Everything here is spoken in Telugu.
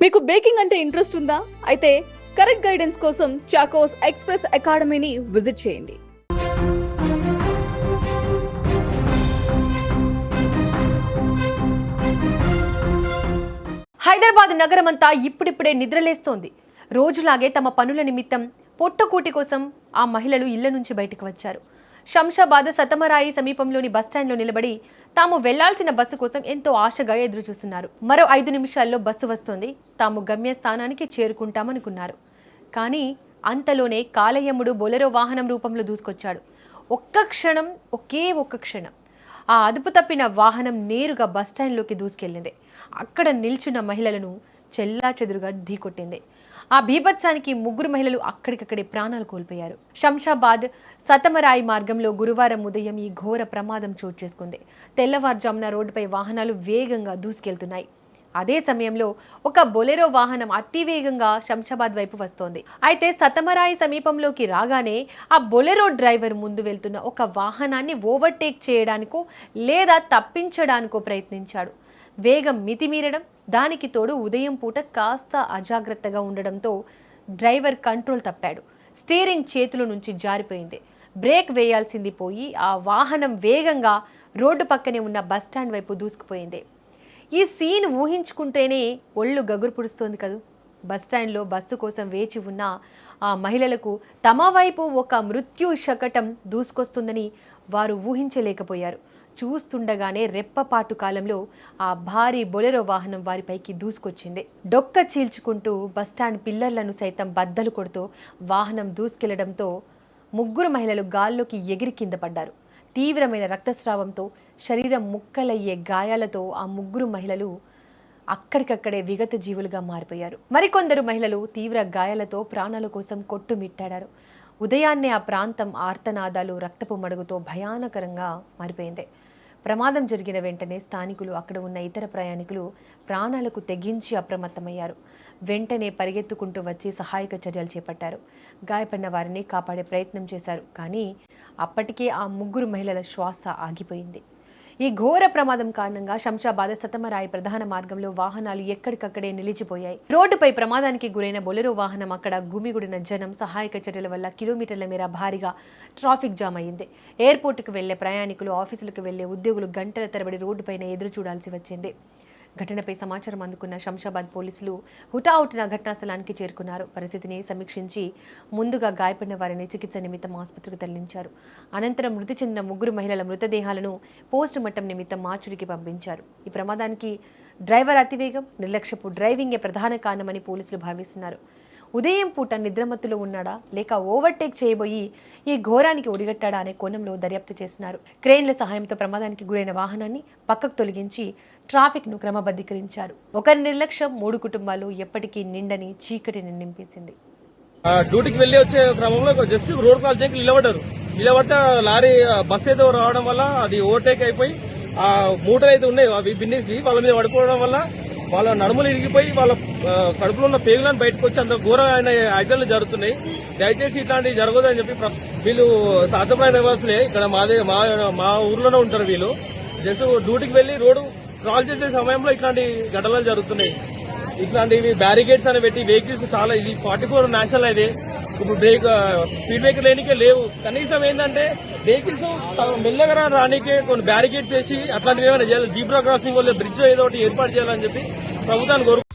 మీకు బేకింగ్ అంటే ఇంట్రెస్ట్ ఉందా? అయితే కరెక్ట్ గైడెన్స్ కోసం చాకోస్ ఎక్స్‌ప్రెస్ అకాడమీని విజిట్ చేయండి. హైదరాబాద్ నగరమంతా ఇప్పుడిప్పుడే నిద్రలేస్తోంది. రోజులాగే తమ పనుల నిమిత్తం పొట్టకూటి కోసం ఆ మహిళలు ఇళ్ల నుంచి బయటకు వచ్చారు. శంషాబాద్ సతమరాయి సమీపంలోని బస్టాండ్లో నిలబడి తాము వెళ్లాల్సిన బస్సు కోసం ఎంతో ఆశగా ఎదురుచూస్తున్నారు. మరో 5 నిమిషాల్లో బస్సు వస్తుంది, తాము గమ్యస్థానానికి చేరుకుంటామనుకున్నారు. కానీ అంతలోనే కాలయముడు బొలెరో వాహనం రూపంలో దూసుకొచ్చాడు. ఒకే ఒక్క క్షణం ఆ అదుపు తప్పిన వాహనం నేరుగా బస్టాండ్లోకి దూసుకెళ్లింది. అక్కడ నిల్చున్న మహిళలను చెల్లాచెదురుగా ఢీకొట్టింది. ఆ బీభత్సానికి 3 మహిళలు అక్కడికక్కడే ప్రాణాలు కోల్పోయారు. శంషాబాద్ సతమరాయి మార్గంలో గురువారం ఉదయం ఈ ఘోర ప్రమాదం చోటు చేసుకుంది. తెల్లవారుజామున రోడ్డుపై వాహనాలు వేగంగా దూసుకెళ్తున్నాయి. అదే సమయంలో ఒక బొలెరో వాహనం అతివేగంగా శంషాబాద్ వైపు వస్తోంది. అయితే సతమరాయి సమీపంలోకి రాగానే ఆ బొలెరో డ్రైవర్ ముందు వెళ్తున్న ఒక వాహనాన్ని ఓవర్టేక్ చేయడానికో లేదా తప్పించడానికో ప్రయత్నించాడు. వేగం మితిమీరడం, దానికి తోడు ఉదయం పూట కాస్త అజాగ్రత్తగా ఉండడంతో డ్రైవర్ కంట్రోల్ తప్పాడు. స్టీరింగ్ చేతుల నుంచి జారిపోయింది. బ్రేక్ వేయాల్సింది పోయి ఆ వాహనం వేగంగా రోడ్డు పక్కనే ఉన్న బస్టాండ్ వైపు దూసుకుపోయింది. ఈ సీన్ ఊహించుకుంటేనే ఒళ్ళు గగురు పుడుస్తోంది కదూ. బస్టాండ్లో బస్సు కోసం వేచి ఉన్న ఆ మహిళలకు తమ వైపు ఒక మృత్యు శకటం దూసుకొస్తుందని వారు ఊహించలేకపోయారు. చూస్తుండగానే రెప్పపాటు కాలంలో ఆ భారీ బొలెరో వాహనం వారిపైకి దూసుకొచ్చింది. డొక్క చీల్చుకుంటూ బస్టాండ్ పిల్లర్లను సైతం బద్దలు కొడుతూ వాహనం దూసుకెళ్లడంతో 3 మహిళలు గాల్లోకి ఎగిరి కింద పడ్డారు. తీవ్రమైన రక్తస్రావంతో, శరీరం ముక్కలయ్యే గాయాలతో ఆ 3 మహిళలు అక్కడికక్కడే విగత జీవులుగా మారిపోయారు. మరికొందరు మహిళలు తీవ్ర గాయాలతో ప్రాణాల కోసం కొట్టుమిట్టాడారు. ఉదయాన్నే ఆ ప్రాంతం ఆర్తనాదాలు, రక్తపు మడుగుతో భయానకరంగా మారిపోయింది. ప్రమాదం జరిగిన వెంటనే స్థానికులు, అక్కడ ఉన్న ఇతర ప్రయాణికులు ప్రాణాలకు తెగించి అప్రమత్తమయ్యారు. వెంటనే పరిగెత్తుకుంటూ వచ్చి సహాయక చర్యలు చేపట్టారు. గాయపడిన వారిని కాపాడే ప్రయత్నం చేశారు. కానీ అప్పటికే ఆ 3 మహిళల శ్వాస ఆగిపోయింది. ఈ ఘోర ప్రమాదం కారణంగా శంషాబాద్ సతమరాయి ప్రధాన మార్గంలో వాహనాలు ఎక్కడికక్కడే నిలిచిపోయాయి. రోడ్డుపై ప్రమాదానికి గురైన బొలెరో వాహనం అక్కడ గుమిగుడిన జనం, సహాయక చర్యల వల్ల కిలోమీటర్ల మేర భారీగా ట్రాఫిక్ జామ్ అయింది. ఎయిర్పోర్టుకు వెళ్లే ప్రయాణికులు, ఆఫీసులకు వెళ్లే ఉద్యోగులు గంటల తరబడి రోడ్డుపైన ఎదురు చూడాల్సి వచ్చింది. ఘటనపై సమాచారం అందుకున్న శంషాబాద్ పోలీసులు హుటాహుటిన ఘటనా స్థలానికి చేరుకున్నారు. పరిస్థితిని సమీక్షించి ముందుగా గాయపడిన వారిని చికిత్స నిమిత్తం ఆసుపత్రికి తరలించారు. అనంతరం మృతి చెందిన 3 మహిళల మృతదేహాలను పోస్ట్ మార్టం నిమిత్తం మార్చురికి పంపించారు. ఈ ప్రమాదానికి డ్రైవర్ అతివేగం, నిర్లక్ష్యపు డ్రైవింగే ప్రధాన కారణమని పోలీసులు భావిస్తున్నారు. ఉదయం పూట నిద్రమత్తులో ఉన్నాడా లేక ఓవర్టేక్ చేయబోయి ఈ ఘోరానికి ఒడిగట్టాడా అనే కోణంలో దర్యాప్తు చేస్తున్నారు. క్రేన్ల సహాయంతో ప్రమాదానికి గురైన వాహనాన్ని పక్కకు తొలగించి ట్రాఫిక్ ను క్రమబద్ధీకరించారు. ఒకరి నిర్లక్ష్యం 3 కుటుంబాలు ఎప్పటికీ నిండని చీకటిని నింపేసింది. డ్యూటీకి వెళ్లి వచ్చే క్రమంలో జస్ట్ రోడ్ క్రాస్ చేయడానికి నిలబడ్డ లారీ బస్ ఏదో రావడం వల్ల అది ఓవర్టేక్ అయిపోయి ఆ మూటలు అయితే ఉన్నాయి అవి బిన్నేసి వాళ్ళ మీద పడిపోవడం వల్ల వాళ్ళ నడుములు ఇరిగిపోయి వాళ్ళ కడుపులో ఉన్న పేగులను బయటకు వచ్చి అంత ఘోరమైన యాక్సిడెంట్లు జరుగుతున్నాయి. దయచేసి ఇట్లాంటివి జరగదని చెప్పి వీళ్ళు సాధ్యమైన నివాసులే, ఇక్కడ మా ఊర్లోనే ఉంటారు వీళ్ళు. జస్ట్ డ్యూటీకి వెళ్లి రోడ్డు క్రాస్ చేసే సమయంలో ఇట్లాంటి ఘటనలు జరుగుతున్నాయి. ఇట్లాంటివి బ్యారికేడ్స్ అని పెట్టి వెహికల్స్ చాలా, ఇది 44 నేషనల్ హైవే, ఇప్పుడు స్పీడ్ బ్రేకర్ లేనికే లేవు. కనీసం ఏంటంటే వెహికల్స్ మెల్లగా రానికే కొన్ని బ్యారికేడ్స్ వేసి అట్లాంటివి ఏమైనా చేయాలి. జీబ్రా క్రాసింగ్ వల్ల బ్రిడ్జ్ ఏదో ఒకటి ఏర్పాటు చేయాలని చెప్పి ప్రభుత్వాన్ని కోరుకుంటున్నాను.